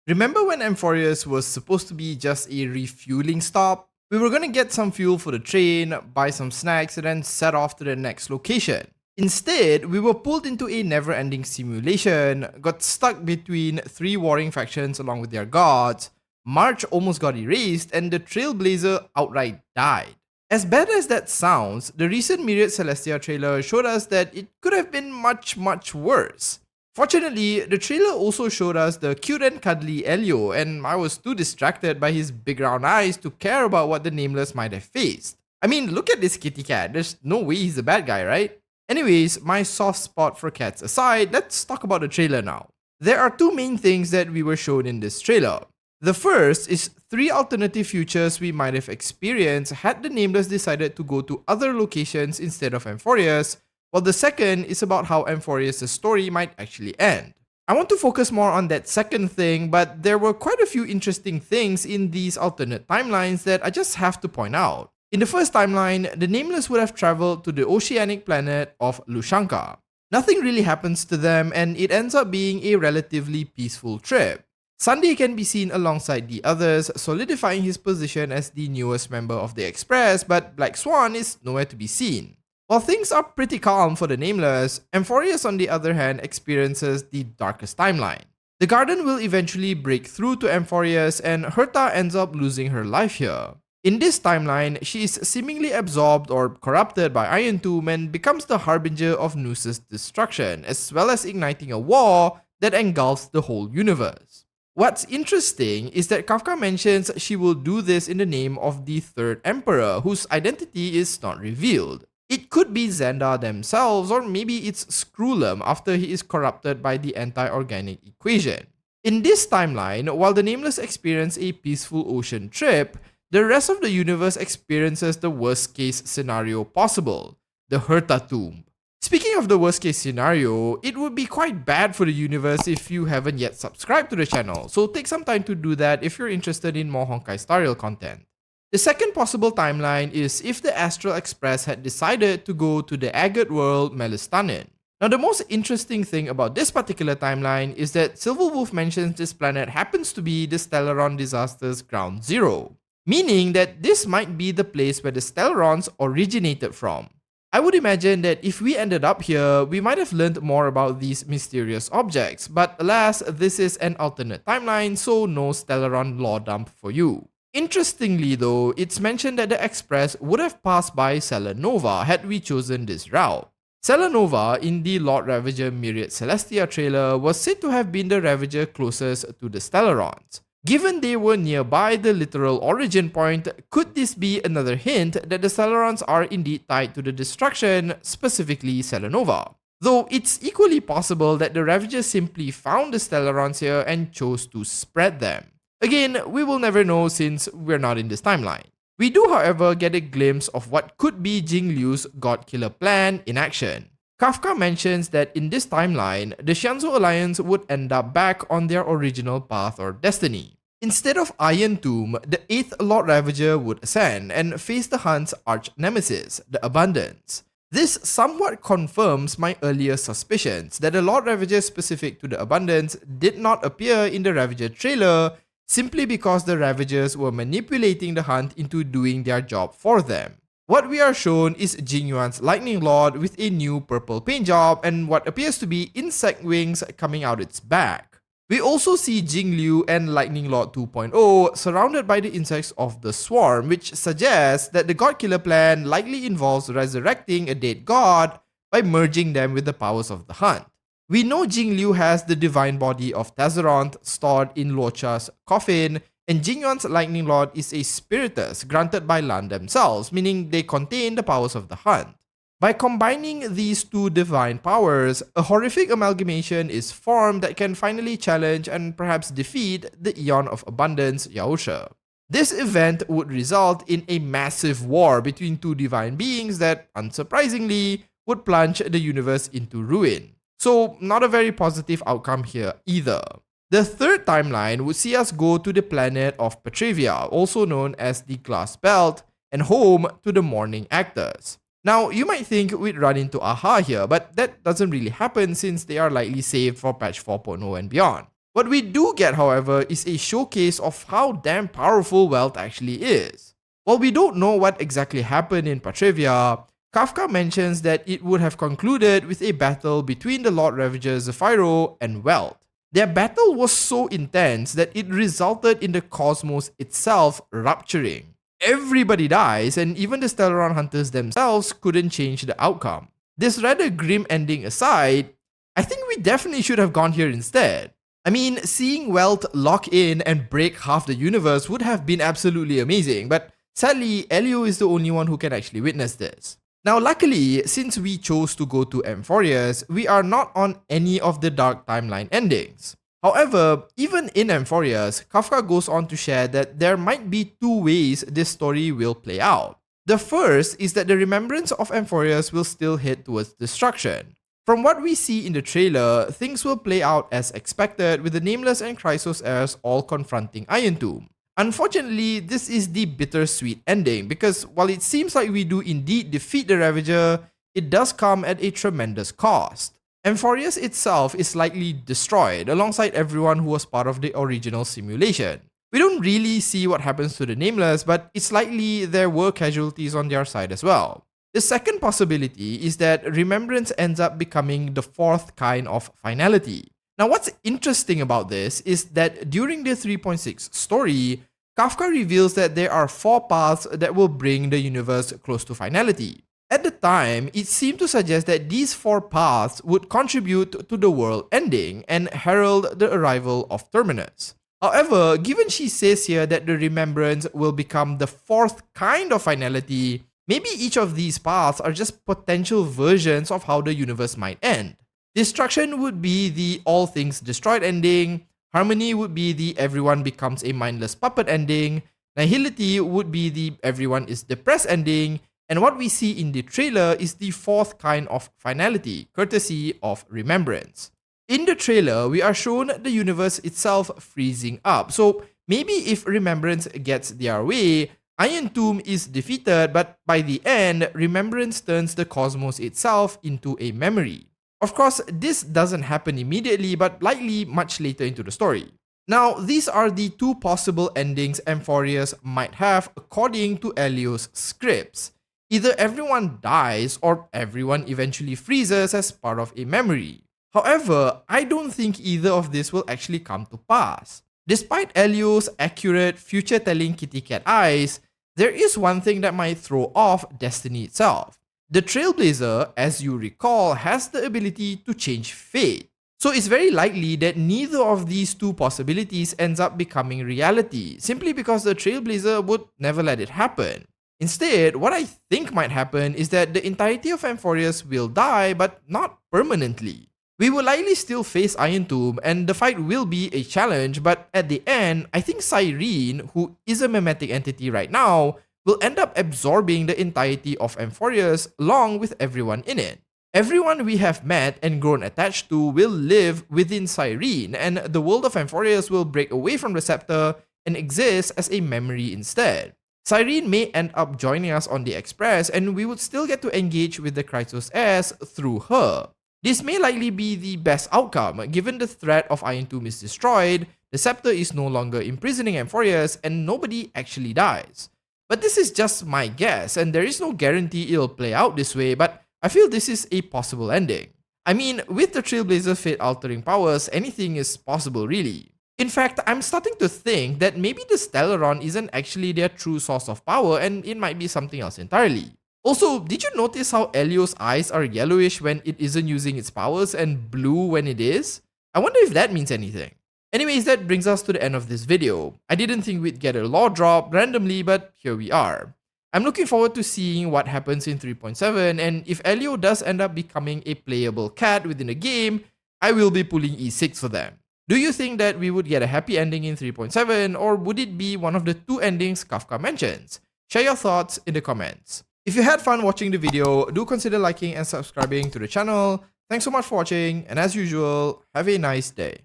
Remember when Amphoreus was supposed to be just a refueling stop? We were gonna get some fuel for the train, buy some snacks, and then set off to the next location. Instead, we were pulled into a never-ending simulation, got stuck between three warring factions along with their gods, March almost got erased, and the Trailblazer outright died. As bad as that sounds, the recent Myriad Celestia trailer showed us that it could have been much worse. Fortunately, the trailer also showed us the cute and cuddly Elio, and I was too distracted by his big round eyes to care about what the nameless might have faced. I mean, look at this kitty cat, there's no way he's a bad guy, right? Anyways, my soft spot for cats aside, let's talk about the trailer now. There are two main things that we were shown in this trailer. The first is three alternative futures we might have experienced had the nameless decided to go to other locations instead of Amphoreus, while the second is about how Amphoreus' story might actually end. I want to focus more on that second thing, but there were quite a few interesting things in these alternate timelines that I just have to point out. In the first timeline, the nameless would have traveled to the oceanic planet of Lucanka. Nothing really happens to them, and it ends up being a relatively peaceful trip. Sunday can be seen alongside the others, solidifying his position as the newest member of the Express, but Black Swan is nowhere to be seen. While things are pretty calm for the nameless, Amphoreus on the other hand experiences the darkest timeline. The garden will eventually break through to Amphoreus, and Herta ends up losing her life here. In this timeline, she is seemingly absorbed or corrupted by Iron Tomb and becomes the harbinger of Noos's destruction, as well as igniting a war that engulfs the whole universe. What's interesting is that Kafka mentions she will do this in the name of the third emperor, whose identity is not revealed. It could be Zenda themselves, or maybe it's Screwlum after he is corrupted by the anti-organic equation. In this timeline, while the nameless experience a peaceful ocean trip, the rest of the universe experiences the worst case scenario possible, the Herta tomb. Speaking of the worst case scenario, it would be quite bad for the universe if you haven't yet subscribed to the channel, so take some time to do that if you're interested in more Honkai Star Rail content. The second possible timeline is if the Astral Express had decided to go to the agate world Melisan. Now the most interesting thing about this particular timeline is that Silverwolf mentions this planet happens to be the Stellaron disaster's ground zero, meaning that this might be the place where the Stellarons originated from. I would imagine that if we ended up here, we might have learned more about these mysterious objects, but alas, this is an alternate timeline, so no Stellaron lore dump for you. Interestingly though, it's mentioned that the Express would have passed by Selenova had we chosen this route. Selenova in the Lord Ravager Myriad Celestia trailer was said to have been the Ravager closest to the Stellarons. Given they were nearby the literal origin point, could this be another hint that the Stellarons are indeed tied to the destruction, specifically Selenova? Though it's equally possible that the Ravagers simply found the Stellarons here and chose to spread them. Again, we will never know since we're not in this timeline. We do, however, get a glimpse of what could be Jingliu's God Killer plan in action. Kafka mentions that in this timeline, the Xianzhou Alliance would end up back on their original path or destiny. Instead of Iron Tomb, the 8th Lord Ravager would ascend and face the Hunt's arch-nemesis, the Abundance. This somewhat confirms my earlier suspicions that the Lord Ravager specific to the Abundance did not appear in the Ravager trailer simply because the Ravagers were manipulating the Hunt into doing their job for them. What we are shown is Jingyuan's Lightning Lord with a new purple paint job and what appears to be insect wings coming out its back. We also see Jingliu and Lightning Lord 2.0 surrounded by the insects of the swarm, which suggests that the God Killer plan likely involves resurrecting a dead god by merging them with the powers of the Hunt. We know Jingliu has the divine body of Tazeront stored in Luocha's coffin, and Jingyuan's Lightning Lord is a spiritus granted by Lan themselves, meaning they contain the powers of the Hunt. By combining these two divine powers, a horrific amalgamation is formed that can finally challenge and perhaps defeat the Eon of Abundance Yaosha. This event would result in a massive war between two divine beings that, unsurprisingly, would plunge the universe into ruin. So, not a very positive outcome here either. The third timeline would see us go to the planet of Petravia, also known as the Glass Belt, and home to the Morning Actors. Now, you might think we'd run into Aha here, but that doesn't really happen since they are likely saved for patch 4.0 and beyond. What we do get, however, is a showcase of how damn powerful Welt actually is. While we don't know what exactly happened in Petravia, Kafka mentions that it would have concluded with a battle between the Lord Ravager Zephyro and Welt. Their battle was so intense that it resulted in the cosmos itself rupturing. Everybody dies, and even the stellaron hunters themselves couldn't change the outcome. This rather grim ending aside, I think we definitely should have gone here instead. I mean, seeing Welt lock in and break half the universe would have been absolutely amazing, but sadly, Elio is the only one who can actually witness this. Now luckily, since we chose to go to Amphoreus, we are not on any of the Dark Timeline endings. However, even in Amphoreus, Kafka goes on to share that there might be two ways this story will play out. The first is that the remembrance of Amphoreus will still head towards destruction. From what we see in the trailer, things will play out as expected, with the Nameless and Chrysos heirs all confronting Iron Tomb. Unfortunately, this is the bittersweet ending, because while it seems like we do indeed defeat the Ravager, it does come at a tremendous cost. Amphoreus itself is likely destroyed alongside everyone who was part of the original simulation. We don't really see what happens to the Nameless, but it's likely there were casualties on their side as well. The second possibility is that Remembrance ends up becoming the fourth kind of finality. Now, what's interesting about this is that during the 3.6 story, Kafka reveals that there are 4 paths that will bring the universe close to finality. At the time, it seemed to suggest that these 4 paths would contribute to the world ending and herald the arrival of Terminus. However, given she says here that the Remembrance will become the 4th kind of finality, maybe each of these paths are just potential versions of how the universe might end. Destruction would be the all things destroyed ending, Harmony would be the everyone becomes a mindless puppet ending, Nihility would be the everyone is depressed ending, and what we see in the trailer is the 4th kind of finality, courtesy of Remembrance. In the trailer, we are shown the universe itself freezing up, so maybe if Remembrance gets their way, Iron Tomb is defeated, but by the end, Remembrance turns the cosmos itself into a memory. Of course, this doesn't happen immediately, but likely much later into the story. Now, these are the 2 possible endings Amphoreus might have according to Elio's scripts. Either everyone dies or everyone eventually freezes as part of a memory. However, I don't think either of this will actually come to pass. Despite Elio's accurate, future-telling kitty cat eyes, there is one thing that might throw off destiny itself. The Trailblazer, as you recall, has the ability to change fate. So it's very likely that neither of these 2 possibilities ends up becoming reality, simply because the Trailblazer would never let it happen. Instead, what I think might happen is that the entirety of Amphoreus will die, but not permanently. We will likely still face Iron Tomb, and the fight will be a challenge, but at the end, I think Cyrene, who is a mimetic entity right now, will end up absorbing the entirety of Amphoreus along with everyone in it. Everyone we have met and grown attached to will live within Cyrene, and the world of Amphoreus will break away from the scepter and exist as a memory instead. Cyrene may end up joining us on the Express, and we would still get to engage with the Chrysos heirs through her. This may likely be the best outcome, given the threat of Iron Tomb is destroyed, the scepter is no longer imprisoning Amphoreus, and nobody actually dies. But this is just my guess, and there is no guarantee it'll play out this way, but I feel this is a possible ending. I mean, with the Trailblazer fate-altering powers, anything is possible really. In fact, I'm starting to think that maybe the stellaron isn't actually their true source of power, and it might be something else entirely. Also, did you notice how Elio's eyes are yellowish when it isn't using its powers and blue when it is? I wonder if that means anything. Anyways, that brings us to the end of this video. I didn't think we'd get a lore drop randomly, but here we are. I'm looking forward to seeing what happens in 3.7, and if Elio does end up becoming a playable cat within the game, I will be pulling E6 for them. Do you think that we would get a happy ending in 3.7, or would it be one of the 2 endings Kafka mentions? Share your thoughts in the comments. If you had fun watching the video, do consider liking and subscribing to the channel. Thanks so much for watching, and as usual, have a nice day.